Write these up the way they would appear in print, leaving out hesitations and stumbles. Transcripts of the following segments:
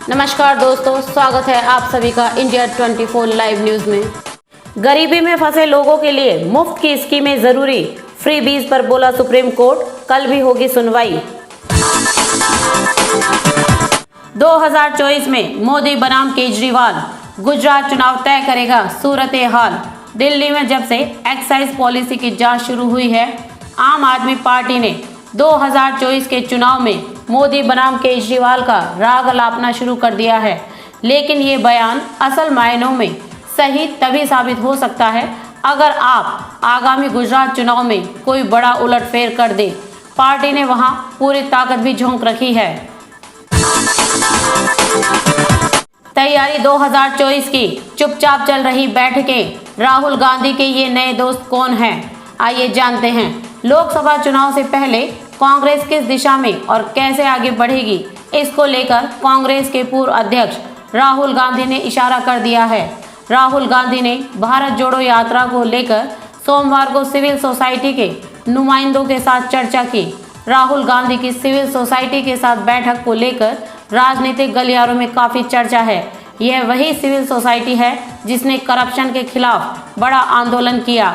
नमस्कार दोस्तों, स्वागत है आप सभी का इंडिया 24 लाइव न्यूज में। गरीबी में फंसे लोगों के लिए मुफ्त की स्कीमें जरूरी, फ्री बीज पर बोला सुप्रीम कोर्ट, कल भी होगी सुनवाई। 2024 में मोदी बनाम केजरीवाल, गुजरात चुनाव तय करेगा सूरत हाल। दिल्ली में जब से एक्साइज पॉलिसी की जांच शुरू हुई है, आम आदमी पार्टी ने 2024 के चुनाव में मोदी बनाम केजरीवाल का राग अलापना शुरू कर दिया है। लेकिन ये बयान असल मायनों में सही तभी साबित हो सकता है अगर आप आगामी गुजरात चुनाव में कोई बड़ा उलटफेर कर दे। पार्टी ने वहां पूरी ताकत भी झोंक रखी है। तैयारी 2024 की, चुपचाप चल रही बैठकें। राहुल गांधी के ये नए दोस्त कौन हैं? आइए जानते हैं। लोकसभा चुनाव से पहले कांग्रेस किस दिशा में और कैसे आगे बढ़ेगी, इसको लेकर कांग्रेस के पूर्व अध्यक्ष राहुल गांधी ने इशारा कर दिया है। राहुल गांधी ने भारत जोड़ो यात्रा को लेकर सोमवार को सिविल सोसाइटी के नुमाइंदों के साथ चर्चा की। राहुल गांधी की सिविल सोसाइटी के साथ बैठक को लेकर राजनीतिक गलियारों में काफी चर्चा है। यह वही सिविल सोसाइटी है जिसने करप्शन के खिलाफ बड़ा आंदोलन किया।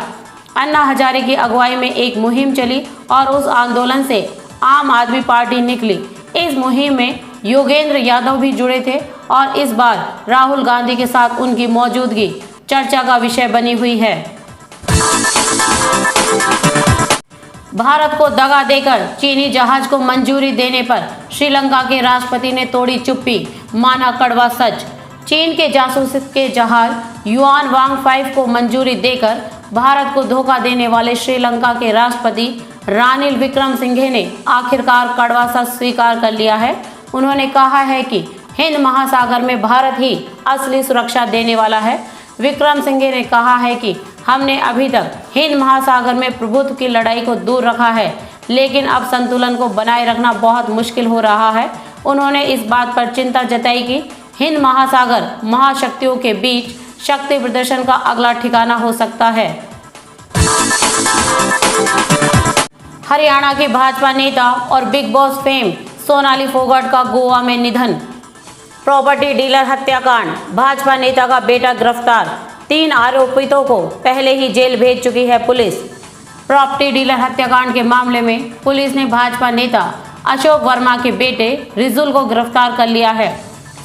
अन्ना हजारे की अगुवाई में एक मुहिम चली और उस आंदोलन से आम आदमी पार्टी निकली। इस मुहिम में योगेंद्र यादव भी जुड़े थे और इस बार राहुल गांधी के साथ उनकी मौजूदगी चर्चा का विषय बनी हुई है। भारत को दगा देकर चीनी जहाज को मंजूरी देने पर श्रीलंका के राष्ट्रपति ने तोड़ी चुप्पी, माना कड़वा सच। चीन के जासूस के जहाज युआन वांग 5 को मंजूरी देकर भारत को धोखा देने वाले श्रीलंका के राष्ट्रपति रानिल विक्रमसिंघे ने आखिरकार कड़वा सच स्वीकार कर लिया है। उन्होंने कहा है कि हिंद महासागर में भारत ही असली सुरक्षा देने वाला है। विक्रमसिंघे ने कहा है कि हमने अभी तक हिंद महासागर में प्रभुत्व की लड़ाई को दूर रखा है, लेकिन अब संतुलन को बनाए रखना बहुत मुश्किल हो रहा है। उन्होंने इस बात पर चिंता जताई कि हिंद महासागर महाशक्तियों के बीच शक्ति प्रदर्शन का अगला ठिकाना हो सकता है। हरियाणा की भाजपा नेता और big boss fame Sonali Phogat का गोवा में निधन। प्रॉपर्टी डीलर हत्याकांड, भाजपा नेता का बेटा गिरफ्तार। 3 आरोपितों को पहले ही जेल भेज चुकी है पुलिस। प्रॉपर्टी डीलर हत्याकांड के मामले में पुलिस ने भाजपा नेता अशोक वर्मा के बेटे रिजुल को गिरफ्तार कर लिया है।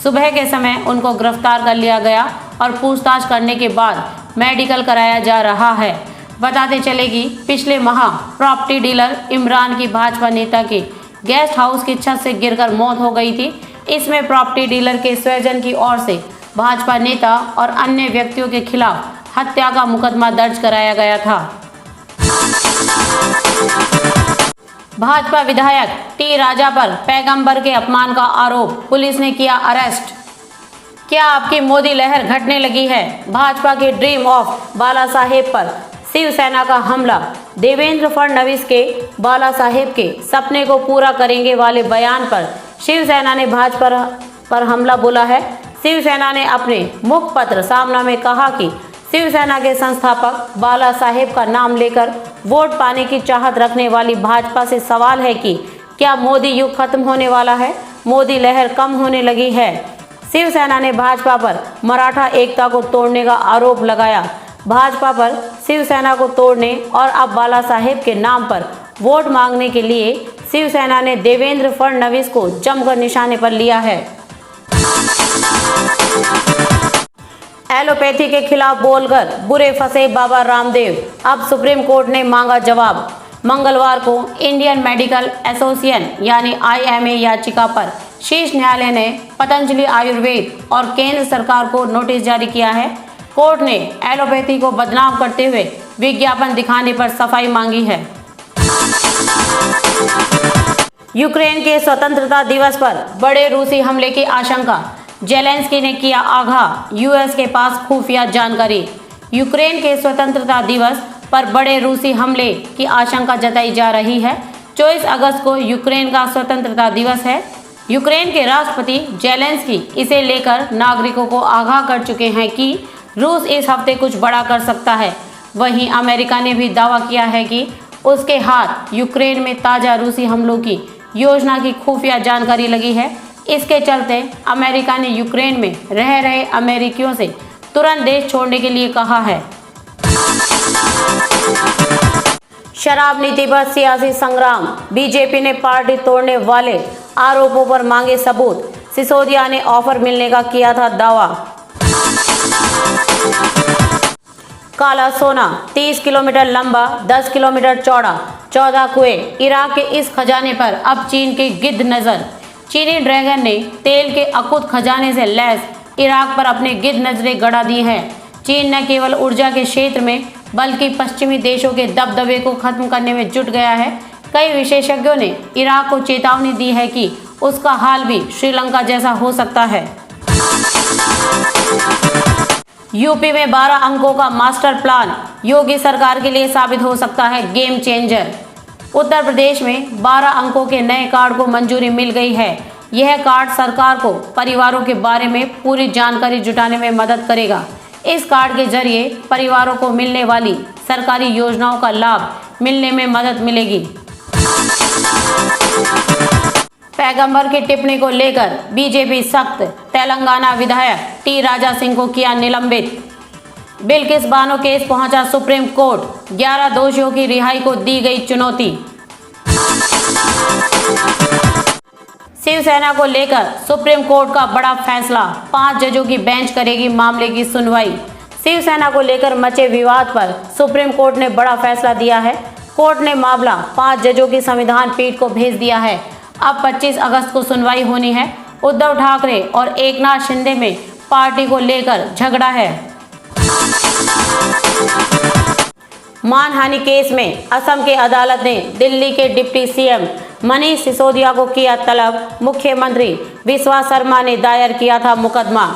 सुबह के समय उनको गिरफ्तार कर लिया गया और पूछताछ करने के बाद मेडिकल कराया जा रहा है। बताते चले कि पिछले माह प्रॉपर्टी डीलर इमरान की भाजपा नेता के गेस्ट हाउस की छत से गिरकर मौत हो गई थी। इसमें प्रॉपर्टी डीलर के स्वजन की ओर से भाजपा नेता और अन्य व्यक्तियों के खिलाफ हत्या का मुकदमा दर्ज कराया गया था। भाजपा विधायक टी राजा पर पैगंबर के अपमान का आरोप, पुलिस ने किया अरेस्ट। क्या आपकी मोदी लहर घटने लगी है? भाजपा के ड्रीम ऑफ बाला साहेब पर शिवसेना का हमला। देवेंद्र फडणवीस के बाला साहेब के सपने को पूरा करेंगे वाले बयान पर शिवसेना ने भाजपा पर हमला बोला है। शिवसेना ने अपने मुखपत्र सामना में कहा कि शिवसेना के संस्थापक बाला साहेब का नाम लेकर वोट पाने की चाहत रखने वाली भाजपा से सवाल है कि क्या मोदी युग खत्म होने वाला है? मोदी लहर कम होने लगी है। शिवसेना ने भाजपा पर मराठा एकता को तोड़ने का आरोप लगाया। भाजपा पर शिवसेना को तोड़ने और अब बाला साहेब के नाम पर वोट मांगने के लिए शिवसेना ने देवेंद्र फडणवीस को जमकर निशाने पर लिया है। एलोपैथी के खिलाफ बोलकर बुरे फंसे बाबा रामदेव, अब सुप्रीम कोर्ट ने मांगा जवाब। मंगलवार को इंडियन मेडिकल एसोसिएशन यानी IMA याचिका पर शीर्ष न्यायालय ने पतंजलि आयुर्वेद और केंद्र सरकार को नोटिस जारी किया है। कोर्ट ने एलोपैथी को बदनाम करते हुए विज्ञापन दिखाने पर सफाई मांगी है। यूक्रेन के स्वतंत्रता दिवस पर बड़े रूसी हमले की आशंका, जेलेंस्की ने किया आगाह, यूएस के पास खुफिया जानकारी। यूक्रेन के स्वतंत्रता दिवस पर बड़े रूसी हमले की आशंका जताई जा रही है। 24 अगस्त को यूक्रेन का स्वतंत्रता दिवस है। यूक्रेन के राष्ट्रपति जेलेंस्की इसे लेकर नागरिकों को आगाह कर चुके हैं कि रूस इस हफ्ते कुछ बड़ा कर सकता है। वहीं अमेरिका ने भी दावा किया है कि उसके हाथ यूक्रेन में ताज़ा रूसी हमलों की योजना की खुफिया जानकारी लगी है। इसके चलते अमेरिका ने यूक्रेन में रह रहे अमेरिकियों से तुरंत देश छोड़ने के लिए कहा है। शराब नीति पर सियासी संग्राम, बीजेपी ने पार्टी तोड़ने वाले आरोपों पर मांगे सबूत, सिसोदिया ने ऑफर मिलने का किया था दावा। काला सोना 30 किलोमीटर लंबा, 10 किलोमीटर चौड़ा, 14 कुएं, इराक के इस खजाने पर अब चीन की गिद्ध नजर। चीनी ड्रैगन ने तेल के अकुत खजाने से लैस इराक पर अपने गिद्ध नजरें गड़ा दी हैं। चीन न केवल ऊर्जा के क्षेत्र में बल्कि पश्चिमी देशों के दबदबे को खत्म करने में जुट गया है। कई विशेषज्ञों ने इराक को चेतावनी दी है कि उसका हाल भी श्रीलंका जैसा हो सकता है। यूपी में 12 अंकों का मास्टर प्लान योगी सरकार के लिए साबित हो सकता है गेम चेंजर। उत्तर प्रदेश में 12 अंकों के नए कार्ड को मंजूरी मिल गई है। यह कार्ड सरकार को परिवारों के बारे में पूरी जानकारी जुटाने में मदद करेगा। इस कार्ड के जरिए परिवारों को मिलने वाली सरकारी योजनाओं का लाभ मिलने में मदद मिलेगी। पैगंबर की टिप्पणी को लेकर बीजेपी सख्त, तेलंगाना विधायक टी राजा सिंह को किया निलंबित। बिल्किस बानो केस पहुंचा सुप्रीम कोर्ट, 11 दोषियों की रिहाई को दी गई चुनौती। शिवसेना को लेकर सुप्रीम कोर्ट का बड़ा फैसला, 5 जजों की बेंच करेगी मामले की सुनवाई। शिवसेना को लेकर मचे विवाद पर सुप्रीम कोर्ट ने बड़ा फैसला दिया है। कोर्ट ने मामला 5 जजों की संविधान पीठ को भेज दिया है। अब 25 अगस्त को सुनवाई होनी है। उद्धव ठाकरे और एकनाथ शिंदे में पार्टी को लेकर झगड़ा है। मानहानि केस में असम की अदालत ने दिल्ली के डिप्टी सीएम मनीष सिसोदिया को किया तलब। मुख्यमंत्री विश्वास शर्मा ने दायर किया था मुकदमा।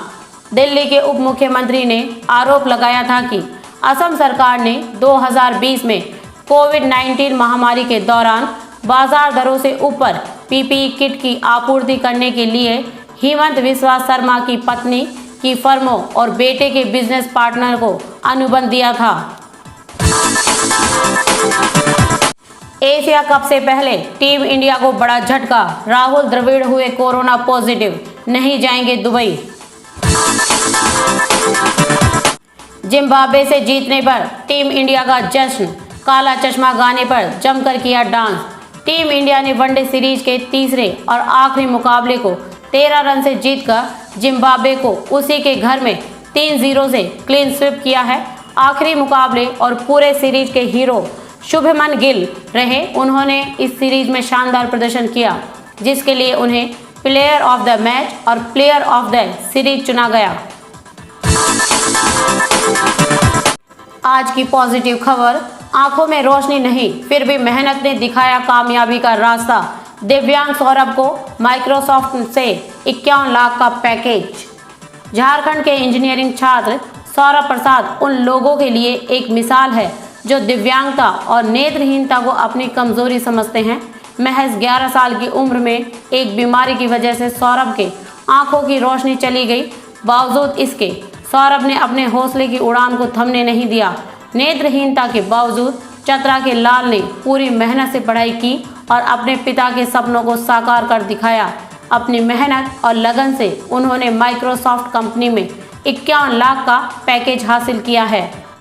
दिल्ली के उप मुख्यमंत्री ने आरोप लगाया था कि असम सरकार ने 2020 में कोविड-19 महामारी के दौरान बाजार दरों से ऊपर पीपीई किट की आपूर्ति करने के लिए हेमंत बिस्वा शर्मा की पत्नी की फर्मों और बेटे के बिजनेस पार्टनर को अनुबंध दिया था। एशिया कप से पहले टीम इंडिया को बड़ा झटका, राहुल द्रविड़ हुए कोरोना पॉजिटिव, नहीं जाएंगे दुबई। जिम्बाब्वे से जीतने पर टीम इंडिया का जश्न, काला चश्मा गाने पर जमकर किया डांस। टीम इंडिया ने वनडे सीरीज के तीसरे और आखिरी मुकाबले को 13 रन से जीतकर जिम्बाब्वे को उसी के घर में 3-0 से क्लीन स्वीप किया है। आखिरी मुकाबले और पूरे सीरीज के हीरो शुभमन गिल रहे। उन्होंने इस सीरीज में शानदार प्रदर्शन किया, जिसके लिए उन्हें प्लेयर ऑफ द मैच और प्लेयर ऑफ द सीरीज चुना गया। आज की पॉजिटिव खबर, आंखों में रोशनी नहीं फिर भी मेहनत ने दिखाया कामयाबी का रास्ता। दिव्यांग सौरभ को माइक्रोसॉफ्ट से 51 लाख का पैकेज। झारखंड के इंजीनियरिंग छात्र सौरभ प्रसाद उन लोगों के लिए एक मिसाल है जो दिव्यांगता और नेत्रहीनता को अपनी कमजोरी समझते हैं। महज 11 साल की उम्र में एक बीमारी की वजह से सौरभ के आंखों की रोशनी चली गई। बावजूद इसके सौरभ ने अपने हौसले की उड़ान को थमने नहीं दिया। नेत्रहीनता के बावजूद चतरा के लाल ने पूरी मेहनत से पढ़ाई की और अपने पिता के सपनों को साकार कर दिखाया। अपनी मेहनत और लगन से उन्होंने माइक्रोसॉफ्ट कंपनी में 51 लाख का पैकेज हासिल किया है।